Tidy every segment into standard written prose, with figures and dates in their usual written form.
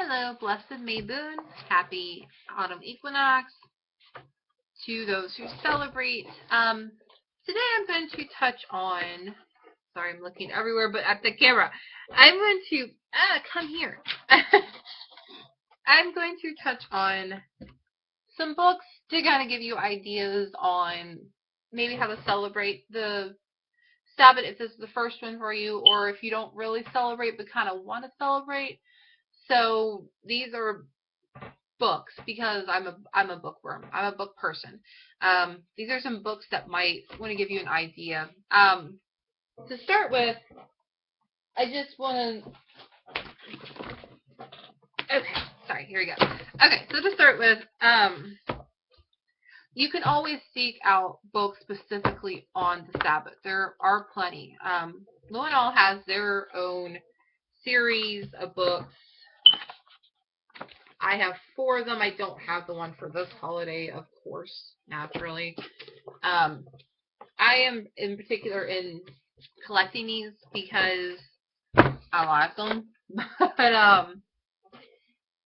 Hello, blessed Mabon. Happy autumn equinox to those who celebrate. Today I'm going to touch on, sorry, I'm looking everywhere but at the camera. I'm going to, come here. I'm going to touch on some books to kind of give you ideas on maybe how to celebrate the Sabbath if this is the first one for you, or if you don't really celebrate but kind of want to celebrate. So these are books because I'm a bookworm. I'm a book person. These are some books that might want to give you an idea. To start with, I just want to. Okay, sorry. Here we go. Okay, so to start with, you can always seek out books specifically on the Sabbath. There are plenty. Luenol has their own series of books. I have 4 of them. I don't have the one for this holiday, of course, naturally. I am in particular in collecting these because I like them. But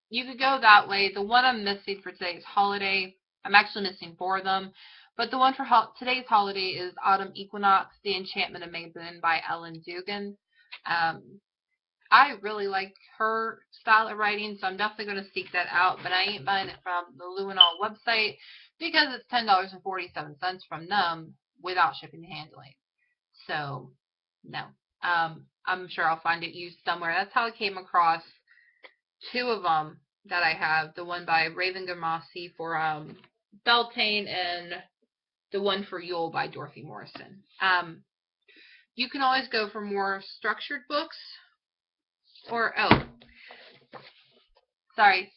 you could go that way. The one I'm missing for today's holiday, I'm actually missing 4 of them. But the one for today's holiday is Autumn Equinox, The Enchantment of Mabon by Ellen Dugan. I really like her style of writing, so I'm definitely going to seek that out, but I ain't buying it from the Luenol website because it's $10.47 from them without shipping and handling. So, no. I'm sure I'll find it used somewhere. That's how I came across 2 of them that I have. The one by Raven Gamasi for Beltane and the one for Yule by Dorothy Morrison. You can always go for more structured books.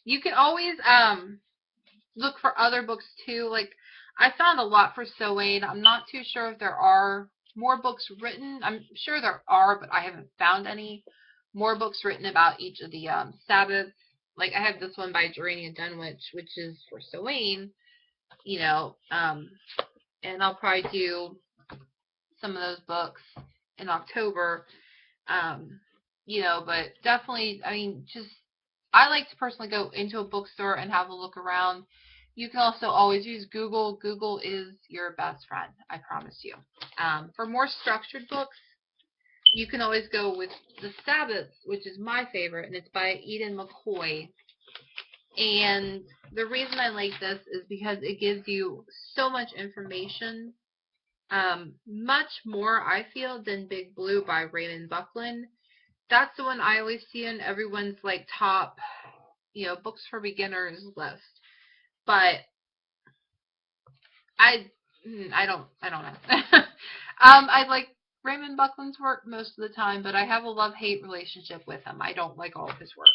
You can always look for other books too. Like, I found a lot for Soane. I'm not too sure if there are more books written. I'm sure there are, but I haven't found any more books written about each of the Sabbaths. Like, I have this one by Gerania Dunwich, which is for Soane, and I'll probably do some of those books in October. But definitely, I like to personally go into a bookstore and have a look around. You can also always use Google. Google is your best friend, I promise you. For more structured books, you can always go with The Sabbaths, which is my favorite, and it's by Eden McCoy. And the reason I like this is because it gives you so much information, much more, I feel, than Big Blue by Raymond Buckland. That's the one I always see in everyone's top, books for beginners list. But I don't know. I like Raymond Buckland's work most of the time, but I have a love-hate relationship with him. I don't like all of his work.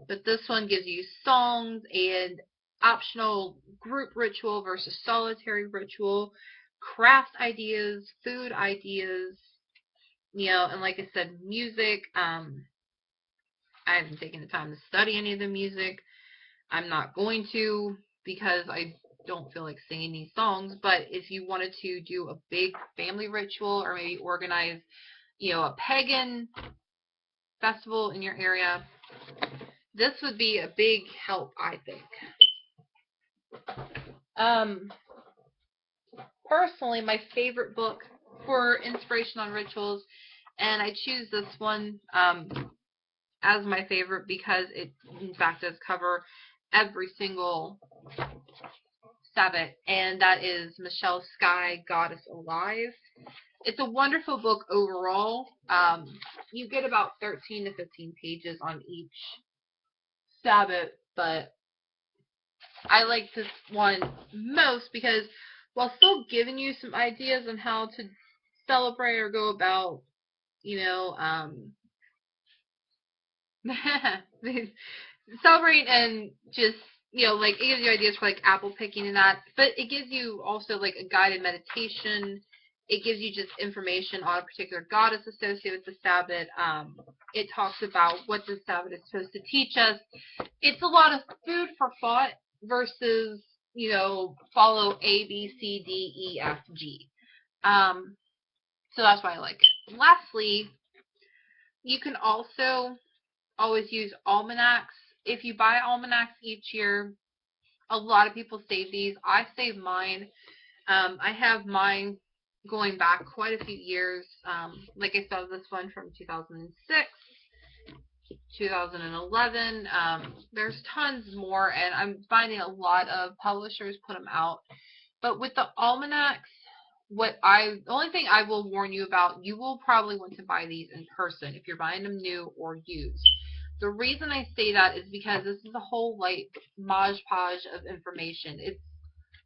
But this one gives you songs and optional group ritual versus solitary ritual, craft ideas, food ideas, and like I said, music. I haven't taken the time to study any of the music. I'm not going to because I don't feel like singing these songs. But if you wanted to do a big family ritual or maybe organize, a pagan festival in your area, this would be a big help, I think. Personally, my favorite book for inspiration on rituals, and I choose this one as my favorite because it, in fact, does cover every single Sabbath, and that is Michelle Skye, Goddess Alive. It's a wonderful book overall. You get about 13 to 15 pages on each Sabbath, but I like this one most because while still giving you some ideas on how to celebrate or go about, celebrate and just, it gives you ideas for apple picking and that, but it gives you also a guided meditation. It gives you just information on a particular goddess associated with the Sabbath. It talks about what the Sabbath is supposed to teach us. It's a lot of food for thought versus, follow A, B, C, D, E, F, G. So that's why I like it. Lastly, you can also always use almanacs. If you buy almanacs each year, a lot of people save these. I save mine. I have mine going back quite a few years. Like I said, this one from 2006, 2011. There's tons more, and I'm finding a lot of publishers put them out. But with the almanacs, the only thing I will warn you about, you will probably want to buy these in person if you're buying them new or used. The reason I say that is because this is a whole like modge podge of information. It's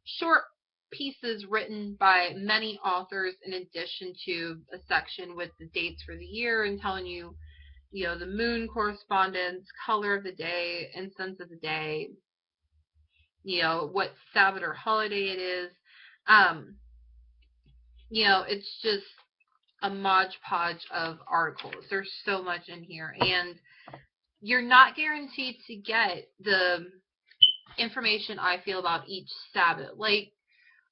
short pieces written by many authors in addition to a section with the dates for the year and telling you, the moon correspondence, color of the day, incense of the day, what Sabbath or holiday it is. It's just a modge podge of articles. There's so much in here, and you're not guaranteed to get the information I feel about each Sabbath. Like,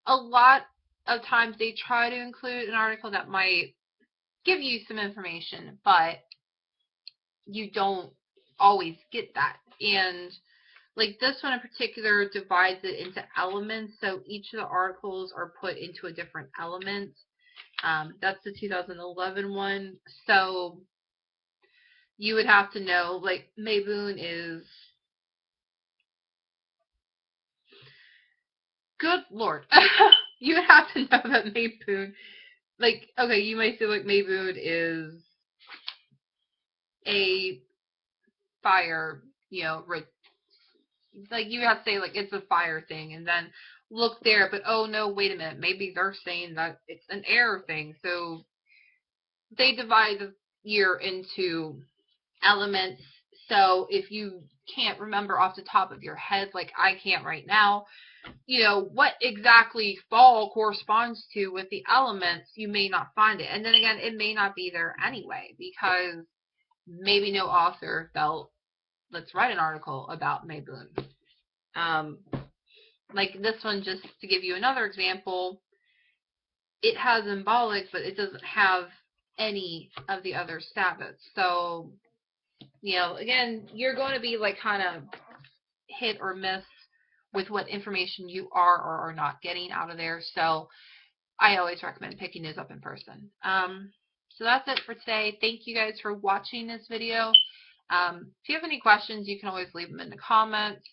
a lot of times they try to include an article that might give you some information, but you don't always get that. And like this one in particular divides it into elements, so each of the articles are put into a different element. That's the 2011 one. So you would have to know, like, Mabon is, good Lord. You would have to know that Mabon, like, okay, you might say, like, Mabon is a fire, like, you have to say, like, it's a fire thing, and then look there, but oh no, wait a minute, maybe they're saying that it's an air thing. So they divide the year into elements. So if you can't remember off the top of your head, like I can't right now, what exactly fall corresponds to with the elements, you may not find it. And then again, it may not be there anyway, because maybe no author felt, let's write an article about Mabon. Like this one, just to give you another example, it has symbolic, but it doesn't have any of the other Sabbaths. So, again, you're going to be like kind of hit or miss with what information you are or are not getting out of there. So I always recommend picking those up in person. So that's it for today. Thank you guys for watching this video. If you have any questions, you can always leave them in the comments.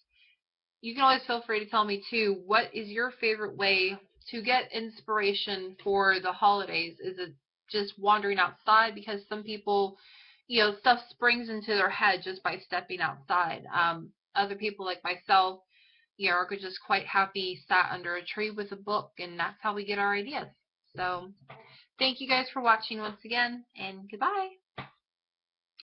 You can always feel free to tell me too, what is your favorite way to get inspiration for the holidays? Is it just wandering outside? Because some people, stuff springs into their head just by stepping outside. Other people like myself, are just quite happy sat under a tree with a book, and that's how we get our ideas. So thank you guys for watching once again, and goodbye.